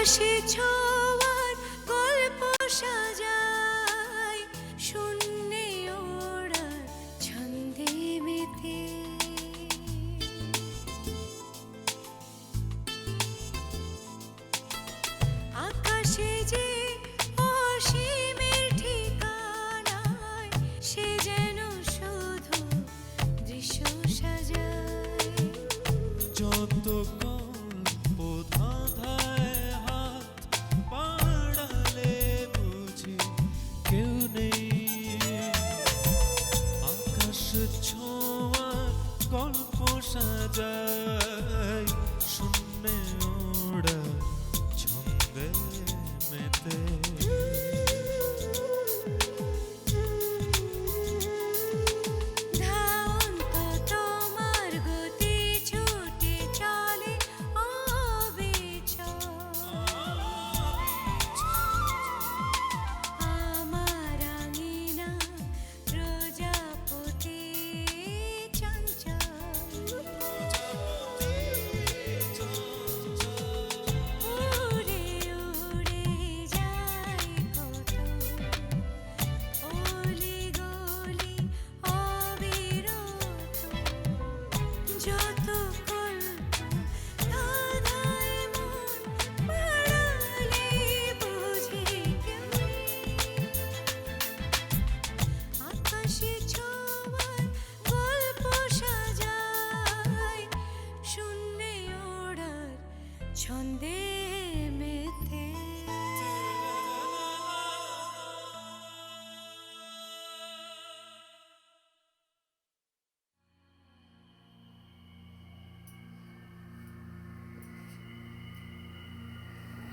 আকাশে ছোঁয়ার গল্প সাজায় শূন্যে ওড়ার ছন্দে মেতে আকাশে যে অসীমের ঠিকানায় সে যেন শুধু দৃশ্য সাজায় যত গল্প ধাঁধায় হাত বাড়ালে বুঝি কেউ নেই আকাশ ছোঁয়ার গল্প সাজায় শূন্যে ওড়া ছন্দে মেতে ধাওন্ত তোমার গতি ছুটে চলে অবিচল আমার আঙিনা প্রজাপতি চঞ্চল উড়ে উড়ে যায় কত অলি গলি অবিরত যত কল্প ধাঁধায় মন বাড়ালে বুঝি কেউ নেই আকাশে ছোঁয়ার গল্প সাজায় শূন্যে ওড়ার ছন্দে মেতে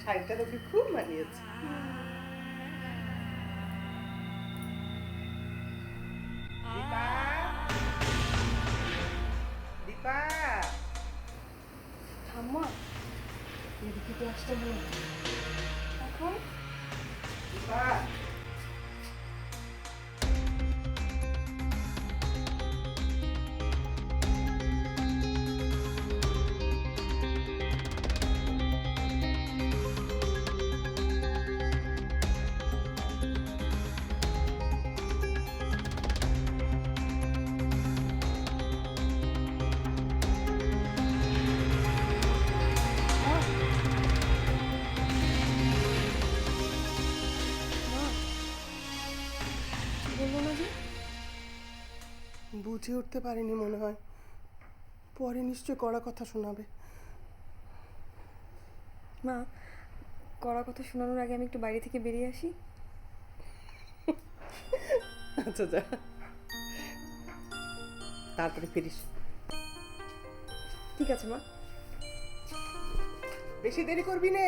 শাড়িটা তোকে খুব মানিয়েছে। দীপা দীপা ঠাম্মা এদিকে তো আসতে বল এখন দীপা বললো না যে বুঝে উঠতে পারিনি মনে হয় পরে নিশ্চয় কড়া কথা শোনাবে মা কড়া কথা শোনানোর আগে আমি একটু বাইরে থেকে বেরিয়ে আসি আচ্ছা যা তারপরে ফিরিস ঠিক আছে মা বেশি দেরি করবি না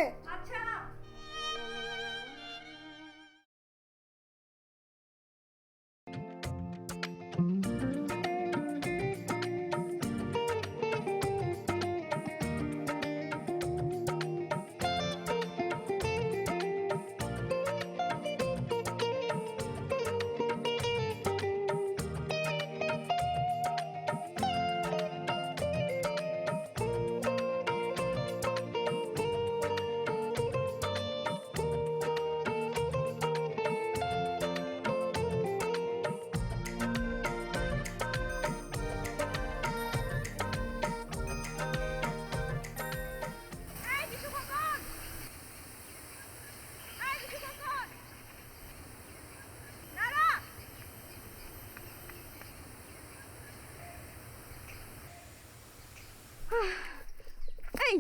এই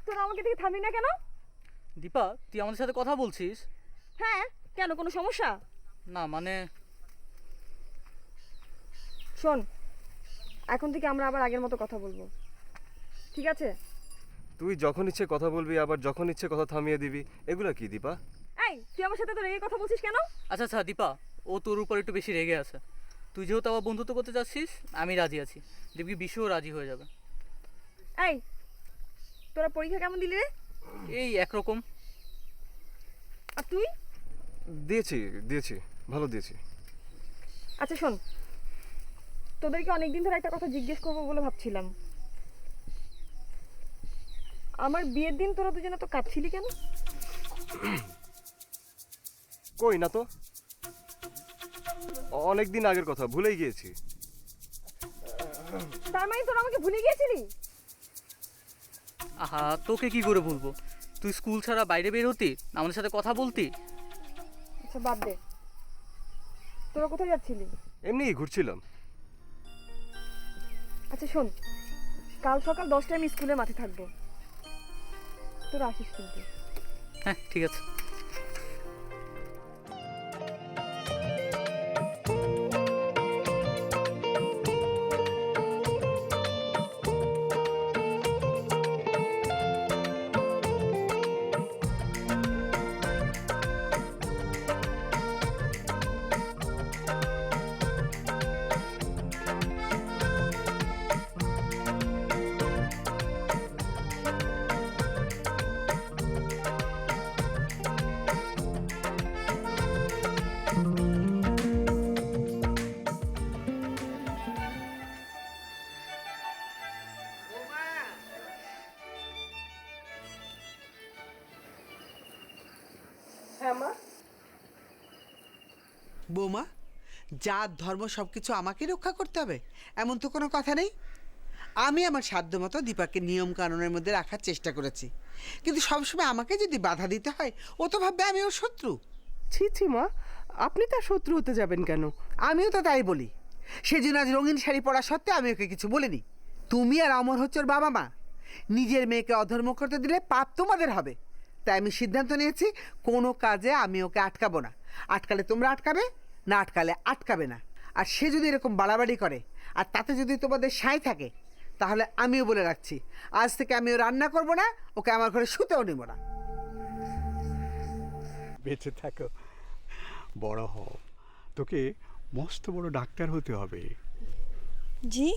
তোরা আমাকে দেখে থামলি না কেন দীপা তুই আমাদের সাথে কথা বলছিস? হ্যাঁ কেন কোনো সমস্যা না মানে শোন এখন থেকে আমরা আবার আগের মতো কথা বলবো ঠিক আছে তুই যখন ইচ্ছে কথা বলবি আবার যখন ইচ্ছে কথা থামিয়ে দিবি এগুলা কি দীপা? এই তুই আমার সাথে তো রেগে কথা বলছিস কেন আচ্ছা আচ্ছা দীপা ও তোর উপর একটু বেশি রেগে আছে। তুই যেহেতু আবার বন্ধুত্ব করতে চাচ্ছিস আমি রাজি আছি, দেখবি বিশ্বও রাজি হয়ে যাবে। এই তোরা পরীক্ষা কেমন দিলি রে? এই একরকম। আর তুই? দিয়েছি ভালো দিয়েছি। আচ্ছা শোন, তোদেরকে অনেকদিন ধরে একটা কথা জিজ্ঞেস করবো বলে ভাবছিলাম। আমার বিয়ের দিন তোরা দুজনে তো কাঁদছিলি কেন? কই না তো, অনেক দিন আগের কথা, ভুলেই গিয়েছি। তার মানে তোরা আমাকে ভুলে গিয়েছিলি? আহা, তোকে কি করে বলবো? তুই স্কুল ছাড়া বাইরে বের হতি, আমাদের সাথে কথা বলতি। আচ্ছা বাদ দে, তোরা কোথায় যাচ্ছিলি? এমনি ঘুরছিলাম। আচ্ছা শোন, কাল সকাল 10টায় আমি স্কুলের মাঠে থাকবো, তোরা আসিস কিন্তু। হ্যাঁ ঠিক আছে। হ্যাঁ মা। বৌমা, জাত ধর্ম সব কিছু আমাকে রক্ষা করতে হবে এমন তো কোনো কথা নেই। আমি আমার সাধ্যমতো দীপাকে নিয়ম কানুনের মধ্যে রাখার চেষ্টা করেছি, কিন্তু সবসময় আমাকে যদি বাধা দিতে হয়, ও তো ভাববে আমি ওর শত্রু। ছি ছি মা, আপনি তার শত্রু হতে যাবেন কেন? আমিও তো তাই বলি। সেজন্য আজ রঙিন শাড়ি পরা সত্ত্বেও আমি ওকে কিছু বলিনি। তুমি আর অমর হচ্ছে ওর বাবা মা, নিজের মেয়েকে অধর্ম করতে দিলে পাপ তোমাদের হবে। তাই আমি সিদ্ধান্ত নিয়েছি, কোনো কাজে আমি ওকে আটকাবো না। আটকালে তোমরা আটকাবে, না আটকালে আটকাবে না। আর সে যদি এরকম বাড়াবাড়ি করে আর তাতে যদি তোমাদের সায় থাকে, তাহলে আমিও বলে রাখছি, আজ থেকে আমিও রান্না করব না, ওকে আমার ঘরে শুতেও নেব না। বেঁচে থাকো, বড় হও, তোকে মস্ত বড় ডাক্তার হতে হবে। জি?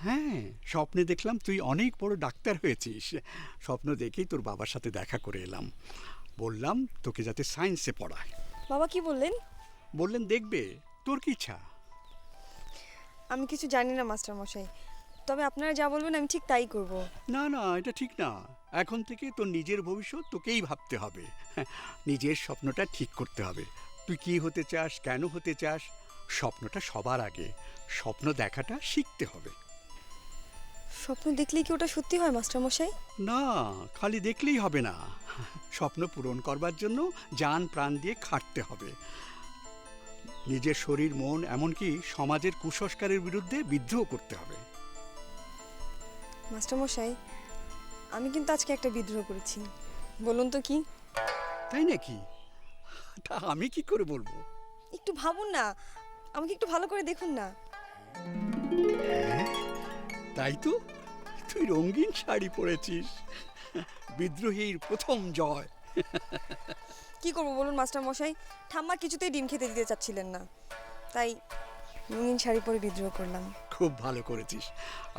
হ্যাঁ, স্বপ্নে দেখলাম তুই অনেক বড় ডাক্তার হয়েছিস। স্বপ্ন দেখেই তোর বাবার সাথে দেখা করে এলাম। বললাম তোকে যাতে সায়েন্সে পড়ায়। বাবা কি বললেন? বললেন দেখবে, তোর কি ইচ্ছা? আমি কিছু জানি না মাস্টার মশাই, তবে আপনারা যা বলবেন আমি ঠিক তাই করব। না না, এটা ঠিক না। এখন থেকে তোর নিজের ভবিষ্যৎ তোকেই ভাবতে হবে। নিজের স্বপ্নটা ঠিক করতে হবে। তুই কি হতে চাস, কেন হতে চাস, স্বপ্নটা সবার আগে। স্বপ্ন দেখাটা শিখতে হবে। স্বপ্ন দেখলেই কি ওটা সত্যি হয় মাস্টার মশাই? না, খালি দেখলেই হবে না, স্বপ্ন পূরণ করবার জন্য জান প্রাণ দিয়ে খাটতে হবে। নিজের শরীর, মন, এমনকি সমাজের কুসংস্কারের বিরুদ্ধে বিদ্রোহ করতে হবে। মাস্টার মশাই, আমি কিন্তু আজকে একটা বিদ্রোহ করেছি। বলুন তো কি? তাই নাকি? তা আমি কি করে বলবো? একটু ভাবুন না, আমাকে একটু ভালো করে দেখুন না। তাই তো, তুই রঙিন শাড়ি পরেছিস, বিদ্রোহীর প্রথম জয়। কি করবো বলুন মাস্টার মশাই, ঠাম্মা কিছুতেই ডিম খেতে দিতে চাচ্ছিলেন না, তাই রঙিন শাড়ি পরে বিদ্রোহ করলাম। খুব ভালো করেছিস,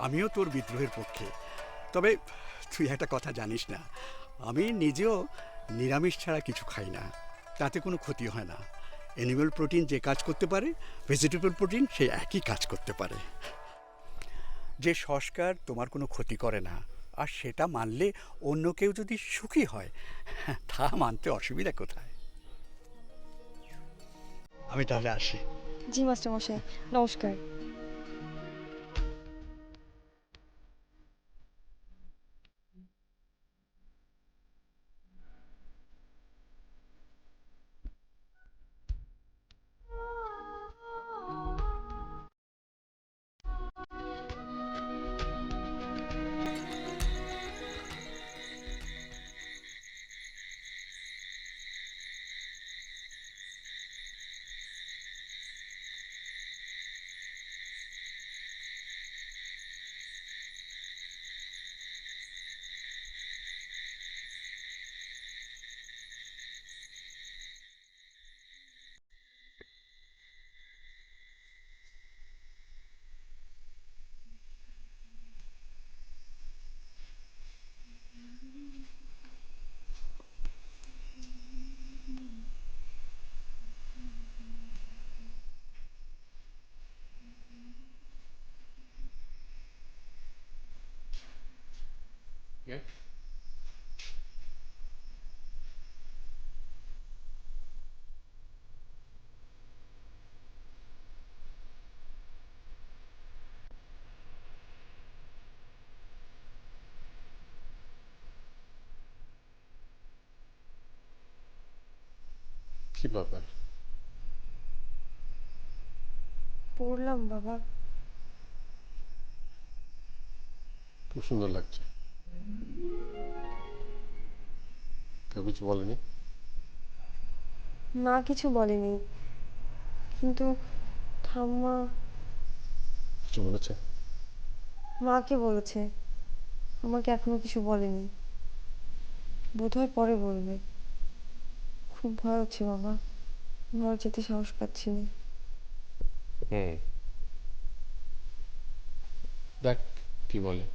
আমিও তোর বিদ্রোহের পক্ষে। তবে তুই একটা কথা জানিস না, আমি নিজেও নিরামিষ ছাড়া কিছু খাই না। তাতে কোনো ক্ষতি হয় না। অ্যানিমাল প্রোটিন যে কাজ করতে পারে, ভেজিটেবল প্রোটিন সে একই কাজ করতে পারে। যে সংস্কার তোমার কোনো ক্ষতি করে না, আর সেটা মানলে অন্য কেউ যদি সুখী হয়, তা মানতে অসুবিধা কোথায়? আমি তাহলে আসি। জি মাস্টার মশাই, নমস্কার। কি ব্যাপার? পড়লাম বাবা। খুব সুন্দর লাগছে। কেউ কিছু বলেনি? মা কিছু বলেনি, কিন্তু ঠাম্মা কিছু বলেছে? মাকে বলেছে, আমাকে এখনো কিছু বলেনি। বোধহয় পরে বলবে। খুব ভয় হচ্ছে বাবা, ঘর যেতে সাহস পাচ্ছি না। হুম, দেখ কি বলে।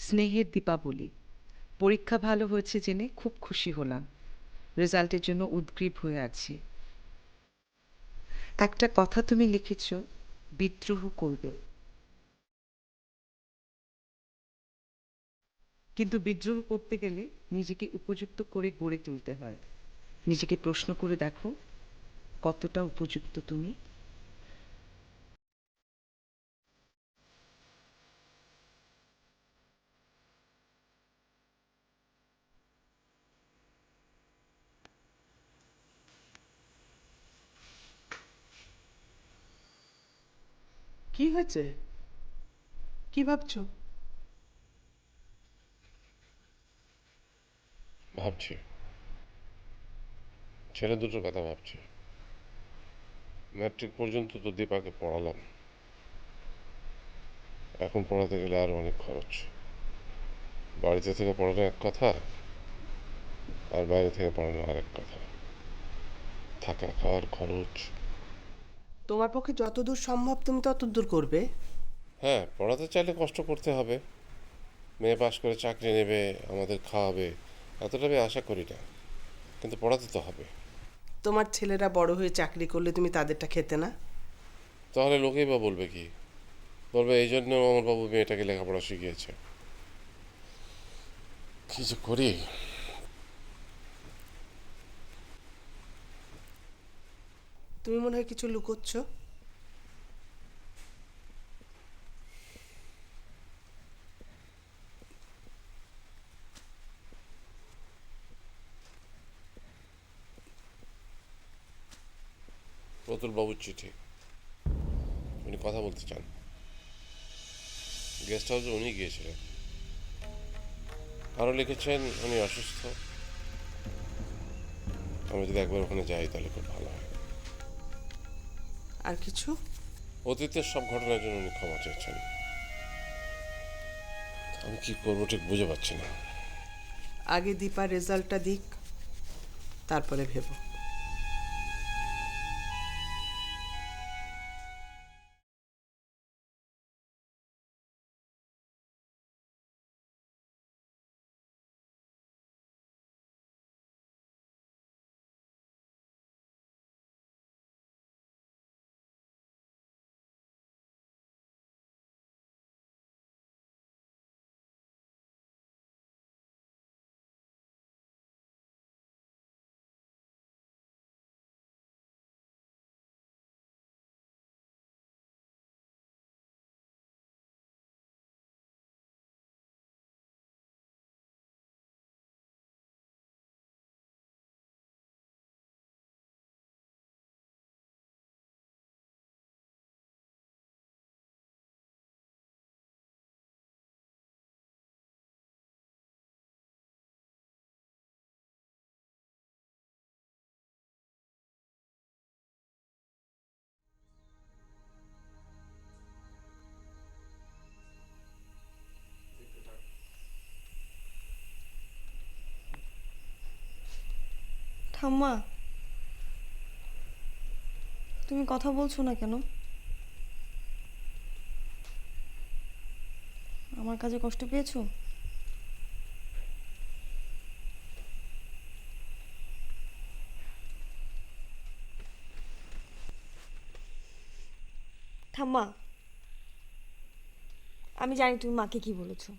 স্নেহের দীপাবলি। পরীক্ষা ভালো হয়েছে জেনে খুব খুশি হলাম। রেজাল্টের জন্য উদগ্রীব হয়ে আছি। একটা কথা তুমি লিখেছ, বিদ্রোহ করবে, কিন্তু বিদ্রোহ করতে গেলে নিজেকে উপযুক্ত করে গড়ে তুলতে হয়। নিজেকে প্রশ্ন করে দেখো, কতটা উপযুক্ত তুমি। কি হয়েছে? কি ভাবছো? ভাবছি, ছেলে দুটোর কথা ভাবছি। ম্যাট্রিক পর্যন্ত তো দীপাকে পড়ালাম, এখন পড়াতে গেলে আরো অনেক খরচ। বাড়িতে থেকে পড়ানো এক কথা, আর বাইরে থেকে পড়ানো আরেক কথা। থাকা খাওয়ার খরচ। তোমার পক্ষে যতদূর সম্ভব তুমি ততদূর করবে। হ্যাঁ, পড়াতে চাইলে কষ্ট করতে হবে। মেয়ে পাশ করে চাকরি নেবে, আমাদের খাওয়াবে, এতটা আমি আশা করি না, কিন্তু পড়াতে তো হবে। তোমার ছেলেরা বড় হয়ে চাকরি করলে তুমি তাদেরটা খেতে না? তাহলে লোকেই বা বলবে কি? বলবে এই জন্য আমার বাবু মেয়েটাকে লেখাপড়া শিখিয়েছে। কি যে করি। তুমি মনে হয় কিছু লুকোচ্ছ। প্রতুল বাবুর চিঠি, উনি কথা বলতে চান। গেস্ট হাউসে উনি গিয়েছিলেন। আরও লিখেছেন উনি অসুস্থ, আমি যদি একবার ওখানে যাই তাহলে খুব ভালো হয়। আর কিছু? অতীতের সব ঘটনার জন্য উনি ক্ষমা চেয়েছেন। আমি কি করবো ঠিক বুঝে পাচ্ছি না। আগে দীপার রেজাল্টটা দিক, তারপরে ভেবো। ঠাম্মা, তুমি কথা বলছো না কেন? আমার কাজে কষ্ট পেয়েছো? ঠাম্মা, আমি জানি তুমি মাকে কি বলেছো।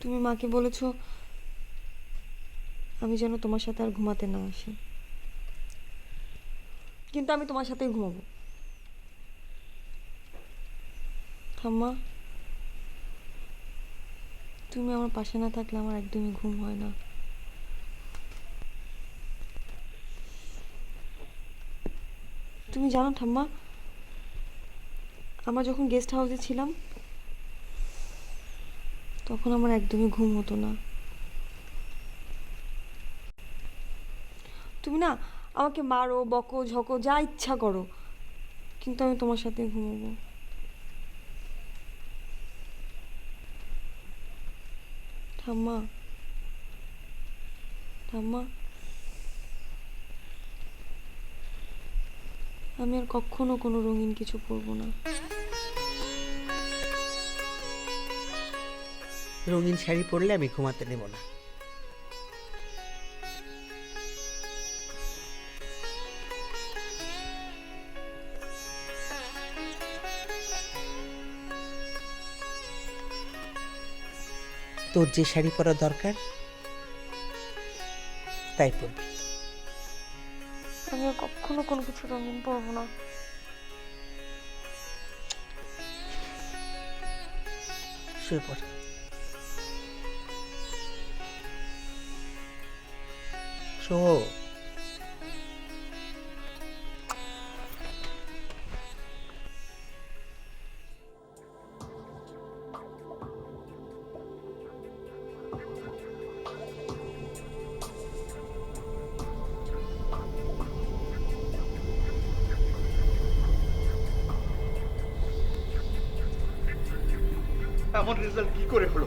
তুমি মাকে বলেছো আমি যেন তোমার সাথে আর ঘুমাতে না আসি, কিন্তু আমি তোমার সাথেই ঘুমাবো। ঠাম্মা, তুমি আমার পাশে না থাকলে আমার একদমই ঘুম হয় না। তুমি জানো ঠাম্মা, আমরা যখন গেস্ট হাউসে ছিলাম তখন আমার একদমই ঘুম হতো না। তুমি না আমাকে মারো, বকো, ঝকো, যা ইচ্ছা করো, কিন্তু আমি তোমার সাথে ঘুমাবো। ঠাম্মা, ঠাম্মা, আমি আর কখনো কোনো রঙিন কিছু পরবো না। রঙিন শাড়ি পরলে আমি ঘুমাতে দেব না। তোর যে শাড়ি পরা দরকার তাই পরবি। আমি আর কখনো কোনো কিছু রঙিন পরবো না। শুয়ে পড়। শো। এমন রেজাল্ট কি করে হলো?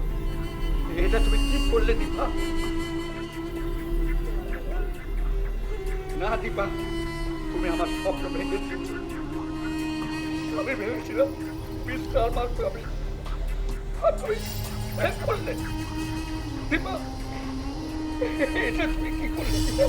এটা তুমি কি করলে দীপা? না দীপা, তুমি আমার স্বপ্ন ভেঙে দিয়েছো। আমি ভেবেছিলাম মিস্টার মার্ক পাবে, আর তুমি ভেঙে করলে। দীপা, এটা তুমি কি করলে দীপা?